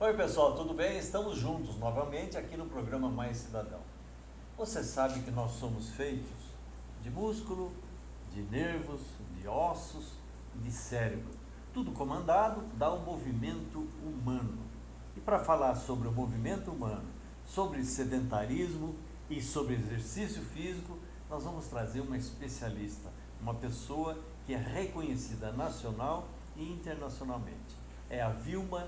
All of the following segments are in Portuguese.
Oi pessoal, tudo bem? Estamos juntos novamente aqui no programa Mais Cidadão. Você sabe que nós somos feitos de músculo, de nervos, de ossos e de cérebro. Tudo comandado dá um movimento humano. E para falar sobre o movimento humano, sobre sedentarismo e sobre exercício físico, nós vamos trazer uma especialista, uma pessoa que é reconhecida nacional e internacionalmente. É a Vilma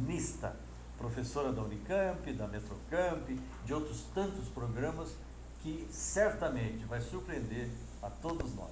Nista, professora da Unicamp, da Metrocamp, de outros tantos programas que certamente vai surpreender a todos nós.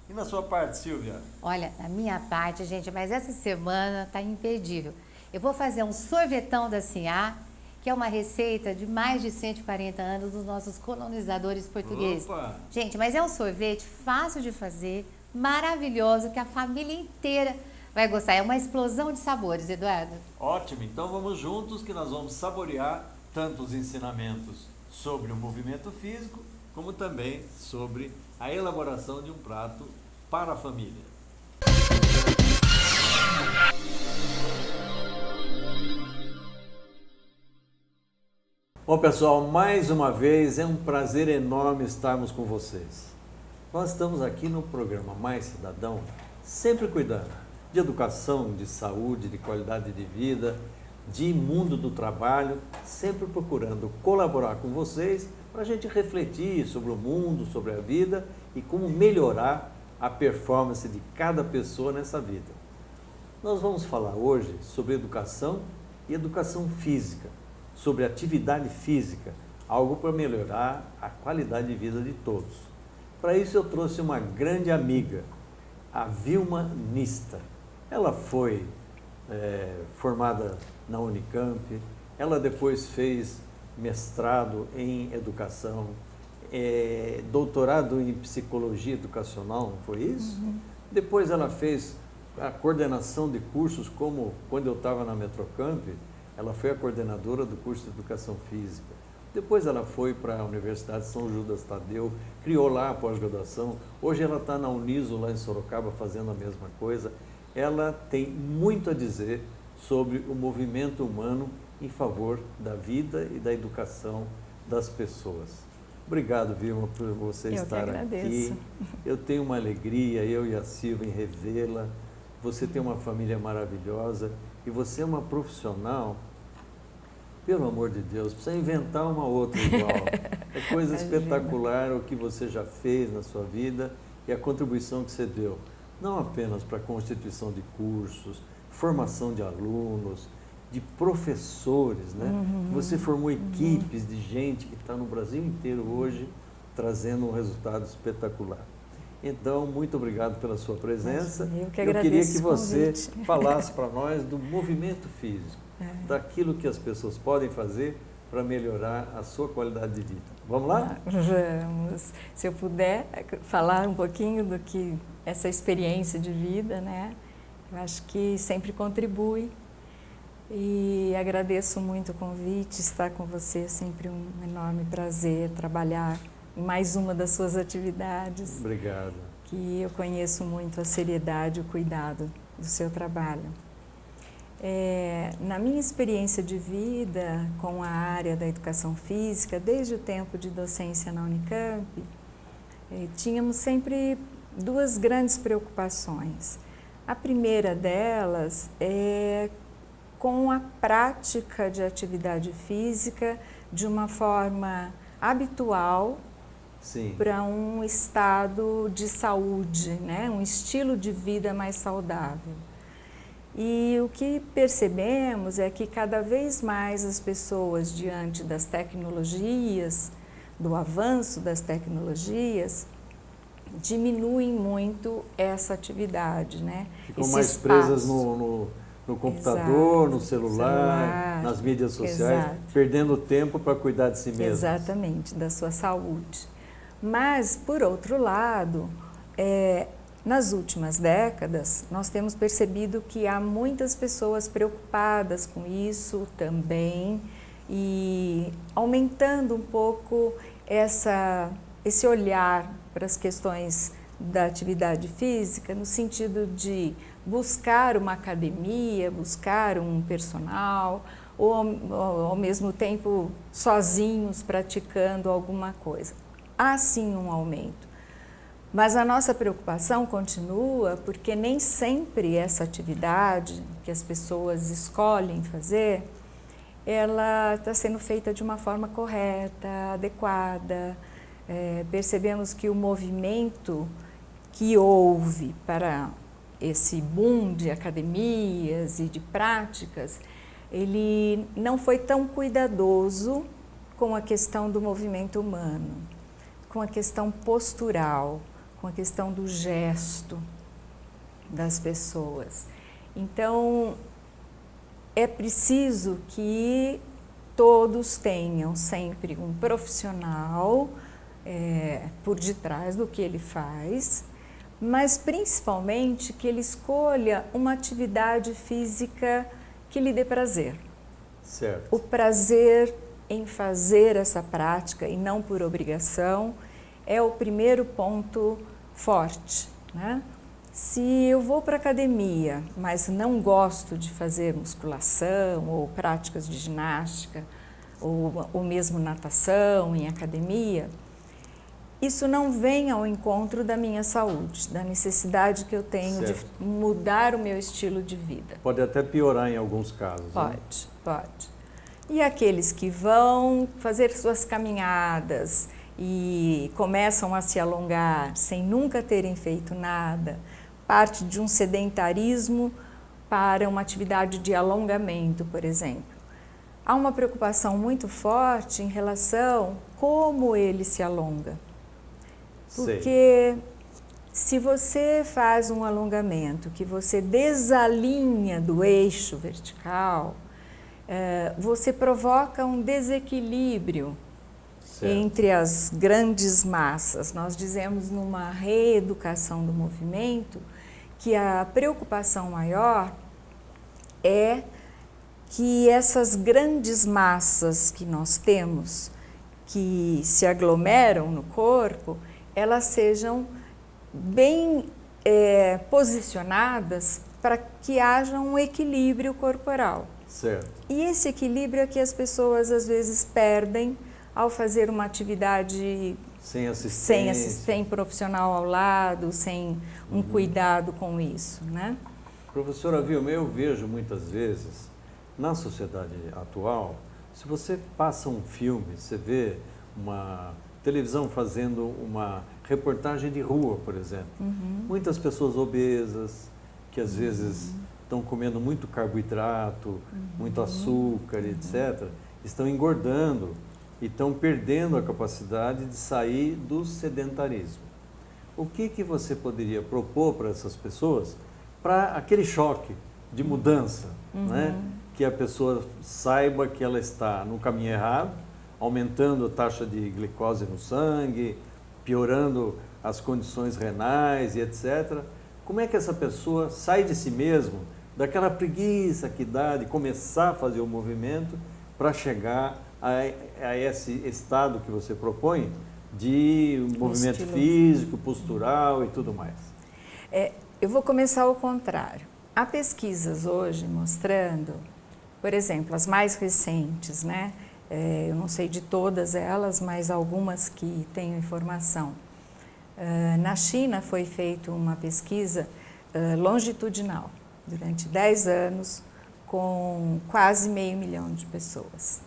E na sua parte, Silvia? Olha, na minha parte, gente, mas essa semana tá imperdível. Eu vou fazer um sorvetão da Sinhá, que é uma receita de mais de 140 anos dos nossos colonizadores portugueses. Opa! Gente, mas é um sorvete fácil de fazer, maravilhoso, que a família inteira vai gostar. É uma explosão de sabores, Eduardo. Ótimo, então vamos juntos que nós vamos saborear tanto os ensinamentos sobre o movimento físico, como também sobre a elaboração de um prato para a família. Bom pessoal, mais uma vez é um prazer enorme estarmos com vocês. Nós estamos aqui no programa Mais Cidadão, sempre cuidando de educação, de saúde, de qualidade de vida, de mundo do trabalho, sempre procurando colaborar com vocês para a gente refletir sobre o mundo, sobre a vida e como melhorar a performance de cada pessoa nessa vida. Nós vamos falar hoje sobre educação e educação física, sobre atividade física, algo para melhorar a qualidade de vida de todos. Para isso eu trouxe uma grande amiga, a Vilma Nista. Ela foi formada na Unicamp, ela depois fez mestrado em educação, doutorado em psicologia educacional, não foi isso? Uhum. Depois ela fez a coordenação de cursos, como quando eu estava na Metrocamp, ela foi a coordenadora do curso de educação física. Depois ela foi para a Universidade de São Judas Tadeu, criou lá a pós-graduação. Hoje ela está na Uniso, lá em Sorocaba, fazendo a mesma coisa. Ela tem muito a dizer sobre o movimento humano em favor da vida e da educação das pessoas. Obrigado, Vilma, por você estar aqui. Eu tenho uma alegria, eu e a Silvia, em revê-la. Você tem uma família maravilhosa e você é uma profissional, pelo amor de Deus, precisa inventar uma outra igual. É coisa espetacular o que você já fez na sua vida e a contribuição que você deu. Não apenas para a constituição de cursos, formação de alunos, de professores, né? Uhum. Você formou equipes de gente que está no Brasil inteiro hoje trazendo um resultado espetacular. Então, muito obrigado pela sua presença. Eu queria que você falasse para nós do movimento físico, daquilo que as pessoas podem fazer para melhorar a sua qualidade de vida. Vamos lá? Vamos. Se eu puder falar um pouquinho do que essa experiência de vida, né? Eu acho que sempre contribui e agradeço muito o convite, estar com você é sempre um enorme prazer, trabalhar em mais uma das suas atividades. Obrigado. Que eu conheço muito a seriedade e o cuidado do seu trabalho. Na minha experiência de vida com a área da educação física, desde o tempo de docência na Unicamp, tínhamos sempre duas grandes preocupações. A primeira delas é com a prática de atividade física de uma forma habitual para um estado de saúde, né? Um estilo de vida mais saudável. E o que percebemos é que cada vez mais as pessoas, diante das tecnologias, do avanço das tecnologias, diminuem muito essa atividade, né? Ficam mais presas no computador, no celular, nas mídias sociais, perdendo tempo para cuidar de si mesmo. Exatamente, da sua saúde. Mas, por outro lado, nas últimas décadas, nós temos percebido que há muitas pessoas preocupadas com isso também e aumentando um pouco esse olhar para as questões da atividade física, no sentido de buscar uma academia, buscar um personal ou ao mesmo tempo sozinhos praticando alguma coisa. Há sim um aumento, mas a nossa preocupação continua porque nem sempre essa atividade que as pessoas escolhem fazer, ela está sendo feita de uma forma correta, adequada. Percebemos que o movimento que houve para esse boom de academias e de práticas, ele não foi tão cuidadoso com a questão do movimento humano, com a questão postural, com a questão do gesto das pessoas. Então, é preciso que todos tenham sempre um profissional por detrás do que ele faz, mas principalmente que ele escolha uma atividade física que lhe dê prazer. Certo. O prazer em fazer essa prática e não por obrigação é o primeiro ponto forte, né? Se eu vou para a academia, mas não gosto de fazer musculação ou práticas de ginástica ou mesmo natação em academia, isso não vem ao encontro da minha saúde, da necessidade que eu tenho de mudar o meu estilo de vida. Pode até piorar em alguns casos. Pode, né? pode. E aqueles que vão fazer suas caminhadas e começam a se alongar sem nunca terem feito nada, parte de um sedentarismo para uma atividade de alongamento, por exemplo. Há uma preocupação muito forte em relação a como ele se alonga. Porque se você faz um alongamento que você desalinha do eixo vertical, você provoca um desequilíbrio entre as grandes massas. Nós dizemos numa reeducação do movimento que a preocupação maior é que essas grandes massas que nós temos, que se aglomeram no corpo, elas sejam bem posicionadas para que haja um equilíbrio corporal. Certo. E esse equilíbrio é que as pessoas às vezes perdem ao fazer uma atividade sem profissional ao lado, sem um cuidado com isso, né? Professora Vilma, eu vejo muitas vezes, na sociedade atual, se você passa um filme, você vê uma televisão fazendo uma reportagem de rua, por exemplo. Muitas pessoas obesas, que às vezes estão comendo muito carboidrato, muito açúcar, etc., estão engordando e estão perdendo a capacidade de sair do sedentarismo. O que você poderia propor para essas pessoas para aquele choque de mudança, né? Que a pessoa saiba que ela está no caminho errado, aumentando a taxa de glicose no sangue, piorando as condições renais e etc. Como é que essa pessoa sai de si mesmo, daquela preguiça que dá de começar a fazer o movimento para chegar a esse estado que você propõe de movimento físico, postural e tudo mais? Eu vou começar ao contrário. Há pesquisas hoje mostrando, por exemplo, as mais recentes, né? Eu não sei de todas elas, mas algumas que tenho informação. Na China foi feita uma pesquisa longitudinal, durante 10 anos, com quase 500 mil de pessoas.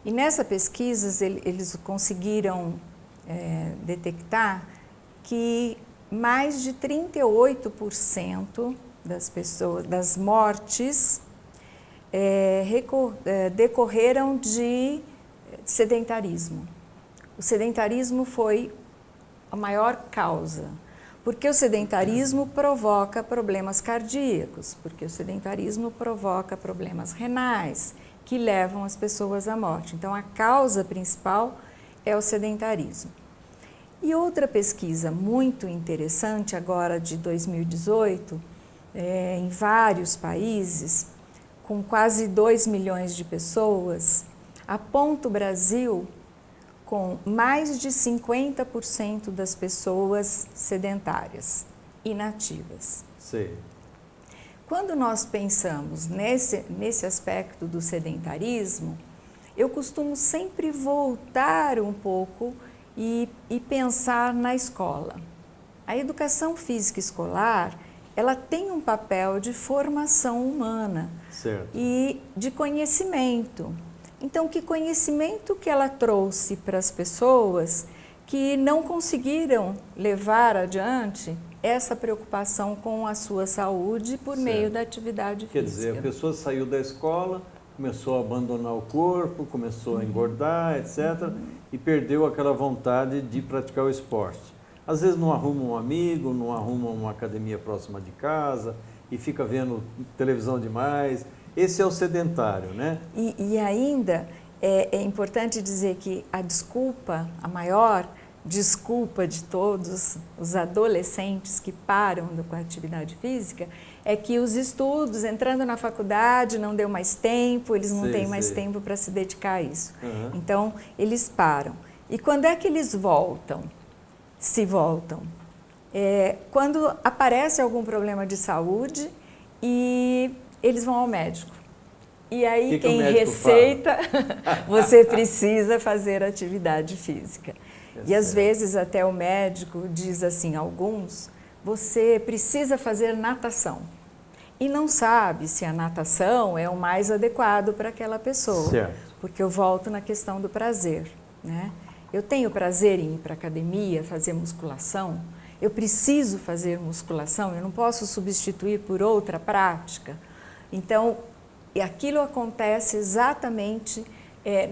E nessa pesquisa eles conseguiram detectar que mais de 38% das mortes decorreram de sedentarismo. O sedentarismo foi a maior causa, porque o sedentarismo provoca problemas cardíacos, porque o sedentarismo provoca problemas renais, que levam as pessoas à morte. Então, a causa principal é o sedentarismo. E outra pesquisa muito interessante, agora de 2018, em vários países, com quase 2 milhões de pessoas, aponta o Brasil com mais de 50% das pessoas sedentárias, inativas. Sei. quando nós pensamos nesse aspecto do sedentarismo, eu costumo sempre voltar um pouco e pensar na escola. A educação física escolar, ela tem um papel de formação humana. Certo. E de conhecimento. Então, que conhecimento que ela trouxe para as pessoas que não conseguiram levar adiante essa preocupação com a sua saúde por meio da atividade física? Quer dizer, a pessoa saiu da escola, começou a abandonar o corpo, começou a engordar, etc., e perdeu aquela vontade de praticar o esporte. Às vezes não arruma um amigo, não arruma uma academia próxima de casa e fica vendo televisão demais. Esse é o sedentário, né? E ainda é importante dizer que a maior desculpa de todos os adolescentes que param com a atividade física é que os estudos, entrando na faculdade, não deu mais tempo, eles não têm mais tempo para se dedicar a isso. Então, eles param. E quando é que eles voltam? Se voltam? Quando aparece algum problema de saúde e eles vão ao médico. E aí quem receita, você precisa fazer atividade física. E às vezes até o médico diz assim, alguns, você precisa fazer natação. E não sabe se a natação é o mais adequado para aquela pessoa. Certo. Porque eu volto na questão do prazer, né? Eu tenho prazer em ir para a academia, fazer musculação. Eu preciso fazer musculação, eu não posso substituir por outra prática. Então, aquilo acontece exatamente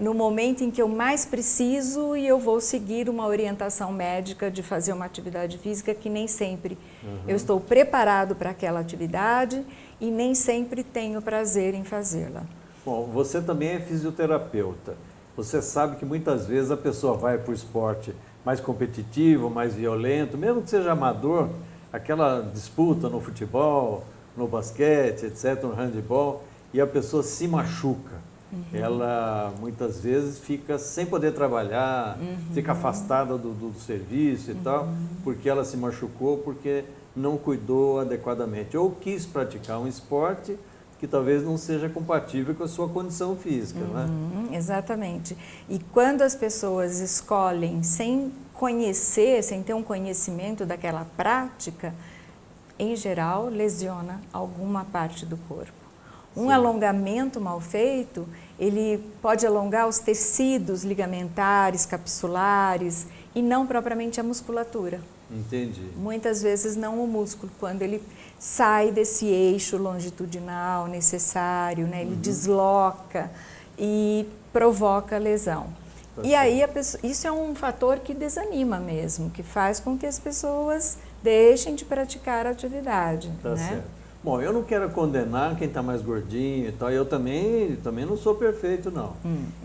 no momento em que eu mais preciso e eu vou seguir uma orientação médica de fazer uma atividade física que nem sempre eu estou preparado para aquela atividade e nem sempre tenho prazer em fazê-la. Bom, você também é fisioterapeuta. Você sabe que muitas vezes a pessoa vai para o esporte mais competitivo, mais violento, mesmo que seja amador, aquela disputa no futebol, no basquete, etc., no handebol, e a pessoa se machuca. Ela muitas vezes fica sem poder trabalhar, fica afastada do serviço e tal, porque ela se machucou, porque não cuidou adequadamente. Ou quis praticar um esporte que talvez não seja compatível com a sua condição física, não é? Exatamente. E quando as pessoas escolhem sem conhecer, sem ter um conhecimento daquela prática, em geral, lesiona alguma parte do corpo. Um alongamento mal feito, ele pode alongar os tecidos ligamentares, capsulares e não propriamente a musculatura. Entendi. Muitas vezes não o músculo, quando ele sai desse eixo longitudinal necessário, né? Ele desloca e provoca lesão. E aí isso é um fator que desanima mesmo, que faz com que as pessoas deixem de praticar a atividade. Tá né? certo. Bom, eu não quero condenar quem está mais gordinho e tal, eu também não sou perfeito, não.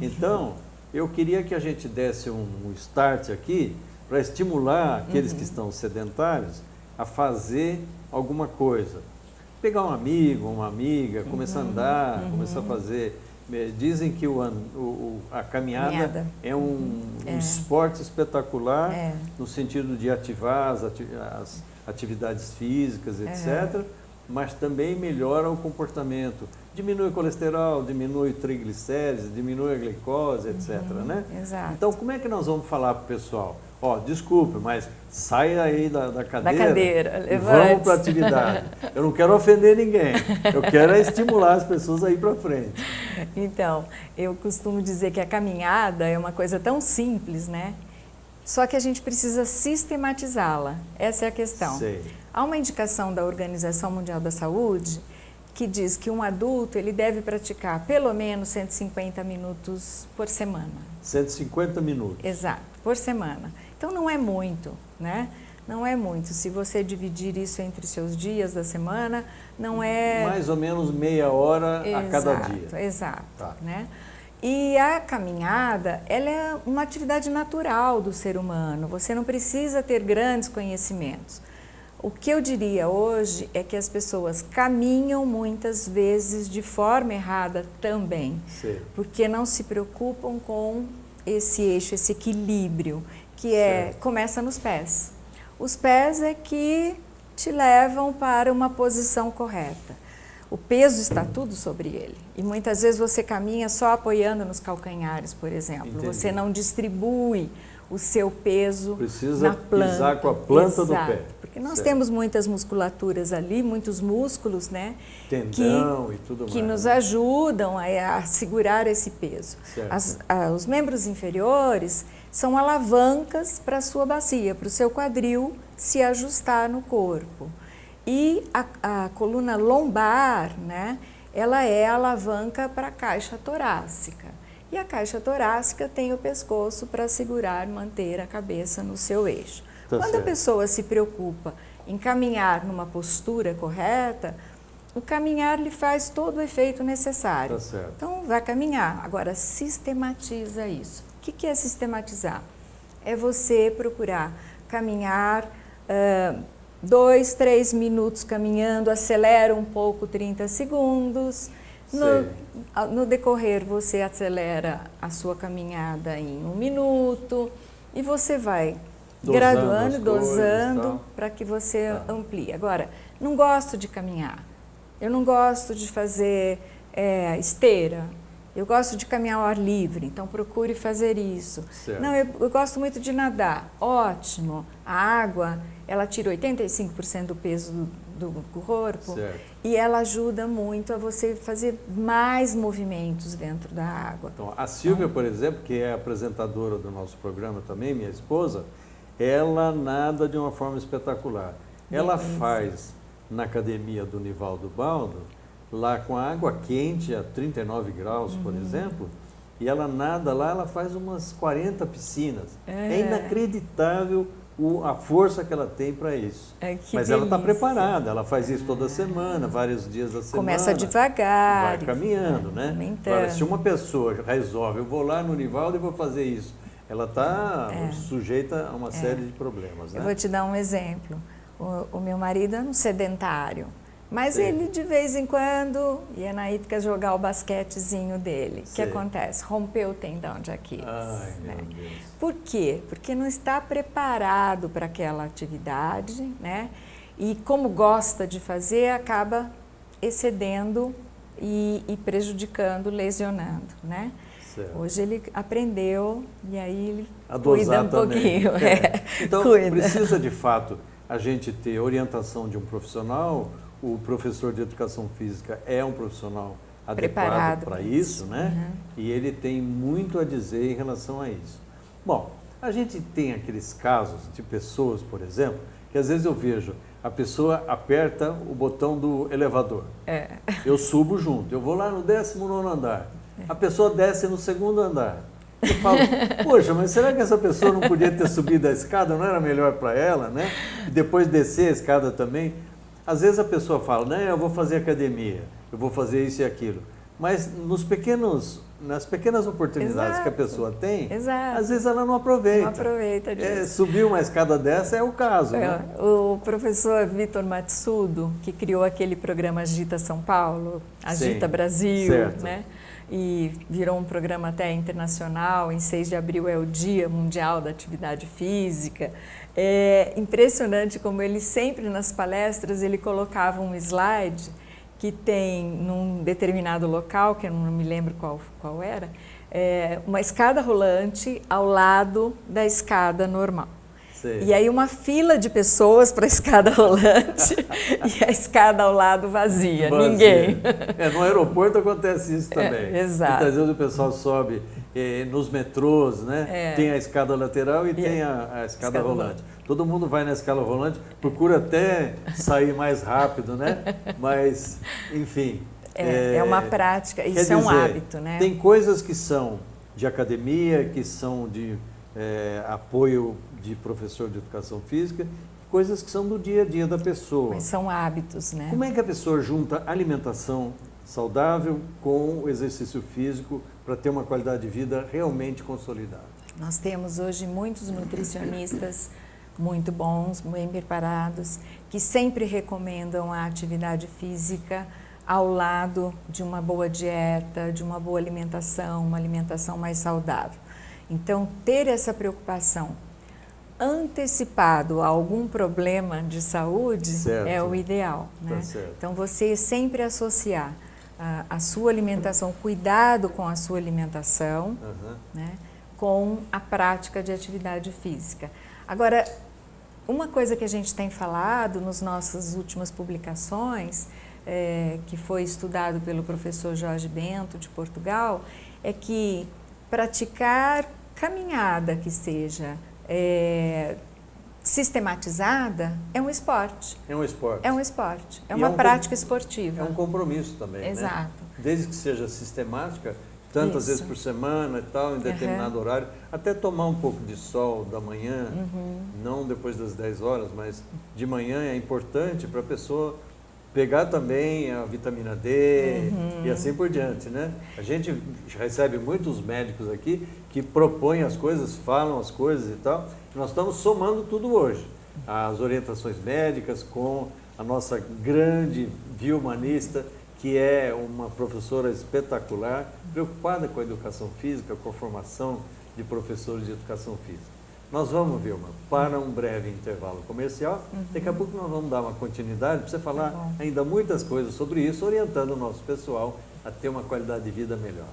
Então, eu queria que a gente desse um start aqui para estimular aqueles que estão sedentários a fazer alguma coisa. Pegar um amigo, uma amiga, começar a andar, começar a fazer. Dizem que a caminhada é um esporte espetacular no sentido de ativar as atividades físicas, etc., mas também melhora o comportamento. Diminui o colesterol, diminui o triglicérides, diminui a glicose, etc. Né? Exato. Então, como é que nós vamos falar para o pessoal? Ó, desculpe, mas saia aí da cadeira e vamos para a atividade. Eu não quero ofender ninguém, eu quero estimular as pessoas a ir para frente. Então, eu costumo dizer que a caminhada é uma coisa tão simples, né? Só que a gente precisa sistematizá-la. Essa é a questão. Sei. Há uma indicação da Organização Mundial da Saúde que diz que um adulto ele deve praticar pelo menos 150 minutos por semana. 150 minutos. Exato, por semana. Então não é muito, né? Não é muito. Se você dividir isso entre seus dias da semana, não é... Mais ou menos meia hora a cada dia. Exato, Tá. né? E a caminhada, ela é uma atividade natural do ser humano. Você não precisa ter grandes conhecimentos. O que eu diria hoje é que as pessoas caminham muitas vezes de forma errada também, porque não se preocupam com esse eixo, esse equilíbrio, que começa nos pés. Os pés é que te levam para uma posição correta. o peso está tudo sobre ele. E muitas vezes você caminha só apoiando nos calcanhares, por exemplo. Entendi. Você não distribui o seu peso Precisa na planta. pisar com a planta Exato. do pé. Porque nós Certo. temos muitas musculaturas ali, muitos músculos, né? Tendão e tudo que mais. nos né? ajudam a segurar esse peso. Certo. Os membros inferiores são alavancas para a sua bacia, para o seu quadril se ajustar no corpo. E a coluna lombar, né, ela é a alavanca para a caixa torácica. E a caixa torácica tem o pescoço para segurar, manter a cabeça no seu eixo. Tá Quando certo. a pessoa se preocupa em caminhar numa postura correta, o caminhar lhe faz todo o efeito necessário. Tá certo. Então, vai caminhar. Agora, sistematiza isso. O que é sistematizar? É você procurar caminhar 2, 3 minutos caminhando, acelera um pouco 30 segundos. No decorrer, você acelera a sua caminhada em 1 minuto e você vai graduando, dosando para que você amplie. Agora, não gosto de caminhar. Eu não gosto de fazer esteira. Eu gosto de caminhar ao ar livre, então procure fazer isso. Certo. Não, eu gosto muito de nadar. Ótimo. A água, ela tira 85% do peso do corpo. Certo. E ela ajuda muito a você fazer mais movimentos dentro da água. Então, a Silvia, por exemplo, que é apresentadora do nosso programa também, minha esposa, ela nada de uma forma espetacular. Ela faz na academia do Nivaldo Baldo, lá com a água quente a 39 graus, por exemplo, e ela nada lá, ela faz umas 40 piscinas. É inacreditável a força que ela tem para isso. Mas ela está preparada, ela faz isso toda semana, vários dias da semana. Começa devagar. Vai caminhando, né? Agora, se uma pessoa resolve, eu vou lá no Nivaldo e vou fazer isso, ela está sujeita a uma série de problemas. Né? Eu vou te dar um exemplo. O meu marido é um sedentário, mas ele de vez em quando ia na hípica jogar o basquetezinho dele. O que acontece? Rompeu o tendão de Aquiles. Ai, né? meu Deus. Por quê? Porque não está preparado para aquela atividade, né? E como gosta de fazer, acaba excedendo e prejudicando, lesionando, né? Certo. Hoje ele aprendeu e aí ele A cuida dosar um também. pouquinho. Então, cuida. precisa de fato a gente ter orientação de um profissional. O professor de educação física é um profissional adequado para isso, né? E ele tem muito a dizer em relação a isso. Bom, a gente tem aqueles casos de pessoas, por exemplo, que às vezes eu vejo, a pessoa aperta o botão do elevador. Eu subo junto, eu vou lá no 19º andar. A pessoa desce no 2º andar. Eu falo, poxa, mas será que essa pessoa não podia ter subido a escada? Não era melhor para ela, né? E depois descer a escada também. Às vezes a pessoa fala, né, eu vou fazer academia, eu vou fazer isso e aquilo. Mas nas pequenas oportunidades que a pessoa tem, às vezes ela não aproveita. Não aproveita disso. Subir uma escada dessa é o caso. Né? O professor Vitor Matsudo, que criou aquele programa Agita São Paulo, Agita Brasil, certo. né? E virou um programa até internacional. Em 6 de abril é o Dia Mundial da Atividade Física. É impressionante como ele sempre nas palestras ele colocava um slide que tem num determinado local, que eu não me lembro qual era, uma escada rolante ao lado da escada normal. E aí uma fila de pessoas para a escada rolante e a escada ao lado vazia. Ninguém. No aeroporto acontece isso também. Exato. Muitas vezes o pessoal sobe nos metrôs, né? Tem a escada lateral e tem a escada rolante. Todo mundo vai na escada rolante, procura até sair mais rápido, né? Mas, enfim. É uma prática, isso é um hábito, né? Tem coisas que são de academia, que são de apoio de professor de educação física, coisas que são do dia a dia da pessoa. Mas são hábitos, né? Como é que a pessoa junta alimentação saudável com o exercício físico para ter uma qualidade de vida realmente consolidada? Nós temos hoje muitos nutricionistas muito bons, bem preparados, que sempre recomendam a atividade física ao lado de uma boa dieta, de uma boa alimentação, uma alimentação mais saudável. Então, ter essa preocupação antecipado a algum problema de saúde, Certo. é o ideal, né? Tá certo. Então, você sempre associar a sua alimentação, cuidado com a sua alimentação, Aham. né, com a prática de atividade física. Agora, uma coisa que a gente tem falado nas nossas últimas publicações, que foi estudado pelo professor Jorge Bento, de Portugal, é que praticar caminhada que seja sistematizada é um esporte. É um esporte. É um esporte, é E uma é um prática esportiva. É um compromisso também, né? Exato. Desde que seja sistemática, tantas Isso. vezes por semana e tal, em determinado horário, até tomar um pouco de sol da manhã, não depois das 10 horas, mas de manhã é importante para a pessoa pegar também a vitamina D e assim por diante, né? A gente recebe muitos médicos aqui que propõem as coisas, falam as coisas e tal. Nós estamos somando tudo hoje. As orientações médicas com a nossa grande biohumanista, que é uma professora espetacular, preocupada com a educação física, com a formação de professores de educação física. Nós vamos, Vilma, para um breve intervalo comercial. Daqui a pouco nós vamos dar uma continuidade para você falar ainda muitas coisas sobre isso, orientando o nosso pessoal a ter uma qualidade de vida melhor.